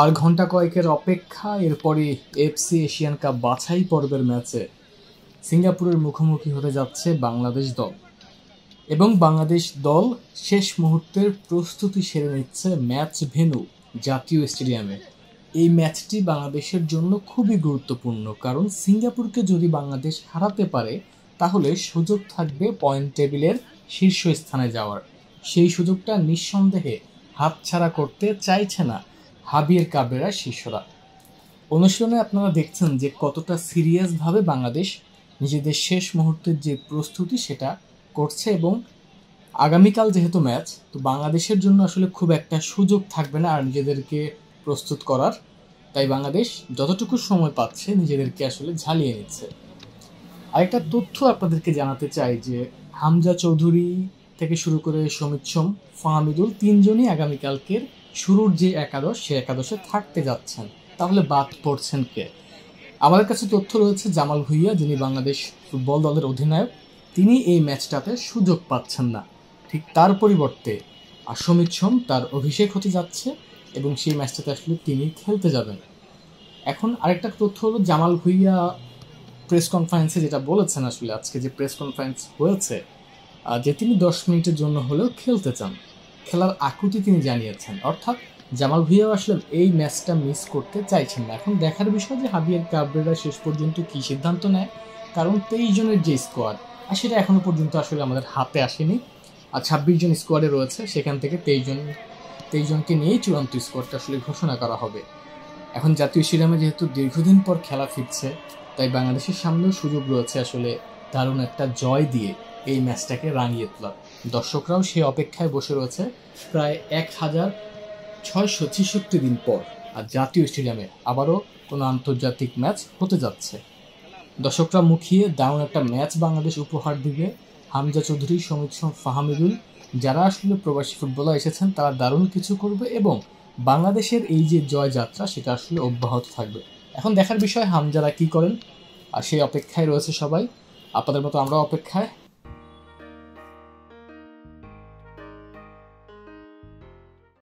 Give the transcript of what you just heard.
আর ঘন্টা কয়েকের অপেক্ষা, এরপরই এফসি এশিয়ান কাপ বাছাই পর্বের ম্যাচে সিঙ্গাপুরের মুখোমুখি হতে যাচ্ছে বাংলাদেশ দল। এবং বাংলাদেশ দল শেষ মুহূর্তের প্রস্তুতি সেরে নিচ্ছে ম্যাচ ভেন্যু জাতীয় স্টেডিয়ামে। এই ম্যাচটি বাংলাদেশের জন্য খুবই গুরুত্বপূর্ণ, কারণ সিঙ্গাপুরকে যদি বাংলাদেশ হারাতে পারে তাহলে সুযোগ থাকবে পয়েন্ট টেবিলের শীর্ষস্থানে যাওয়ার। সেই সুযোগটা নিঃসন্দেহে হাতছাড়া করতে চাইছে না হাবিয়ের কাবরেরা শিষ্যরা। অনুশীলনে আপনারা দেখছেন যে কতটা সিরিয়াসভাবে বাংলাদেশ নিজেদের শেষ মুহূর্তের যে প্রস্তুতি সেটা করছে। এবং আগামীকাল যেহেতু ম্যাচ, তো বাংলাদেশের জন্য আসলে খুব একটা সুযোগ থাকবে না আর নিজেদেরকে প্রস্তুত করার। তাই বাংলাদেশ যতটুকু সময় পাচ্ছে নিজেদেরকে আসলে ঝালিয়ে নিচ্ছে। আরেকটা তথ্য আপনাদেরকে জানাতে চাই যে হামজা চৌধুরী থেকে শুরু করে সমিত সোম, ফাহমিদুল তিনজনই আগামীকালকের শুরুর যে একাদশ সে একাদশে থাকতে যাচ্ছেন। তাহলে বাদ পড়ছেন কে? আমাদের কাছে তথ্য রয়েছে জামাল ভুঁইয়া, যিনি বাংলাদেশ ফুটবল দলের অধিনায়ক, তিনি এই ম্যাচটাতে সুযোগ পাচ্ছেন না। ঠিক তার পরিবর্তে সমিত সোম, তার অভিষেক হতে যাচ্ছে এবং সেই ম্যাচটাতে আসলে তিনি খেলতে যাবেন। এখন আরেকটা তথ্য হলো জামাল ভুঁইয়া প্রেস কনফারেন্সে যেটা বলেছেন, আসলে আজকে যে প্রেস কনফারেন্স হয়েছে, যে তিনি 10 মিনিটের জন্য হলেও খেলতে চান, খেলার আকুতি তিনি জানিয়েছেন। অর্থাৎ জামাল ভুঁইয়া আসলে এই ম্যাচটা মিস করতে চাইছেন না। এখন দেখার বিষয় যে হাবিয়ের কাবরেরা শেষ পর্যন্ত কী সিদ্ধান্ত নেয়, কারণ 23 জনের যে স্কোয়াড আর সেটা এখনও পর্যন্ত আসলে আমাদের হাতে আসেনি। আর 26 জন স্কোয়াডে রয়েছে, সেখান থেকে 23 জনকে নিয়েই চূড়ান্ত স্কোয়াডটা আসলে ঘোষণা করা হবে। এখন জাতীয় স্টেডিয়ামে যেহেতু দীর্ঘদিন পর খেলা ফিরছে, তাই বাংলাদেশের সামনেও সুযোগ রয়েছে আসলে দারুণ একটা জয় দিয়ে এই ম্যাচটাকে রাঙিয়ে তোলার। দর্শকরাও সেই অপেক্ষায় বসে রয়েছে প্রায় 1666 দিন পর। আর জাতীয় স্টেডিয়ামে আবারও কোনো আন্তর্জাতিক ম্যাচ হতে যাচ্ছে। দর্শকরা মুখিয়ে দারুণ একটা ম্যাচ বাংলাদেশ উপহার দিবে। হামজা চৌধুরী, সমিত সোম, ফাহমিদুল, যারা আসলে প্রবাসী ফুটবলার এসেছেন, তারা দারুণ কিছু করবে এবং বাংলাদেশের এই যে জয়যাত্রা সেটা আসলে অব্যাহত থাকবে। এখন দেখার বিষয় হামজারা কি করেন, আর সেই অপেক্ষায় রয়েছে সবাই। আপনাদের মতো আমরা অপেক্ষায়।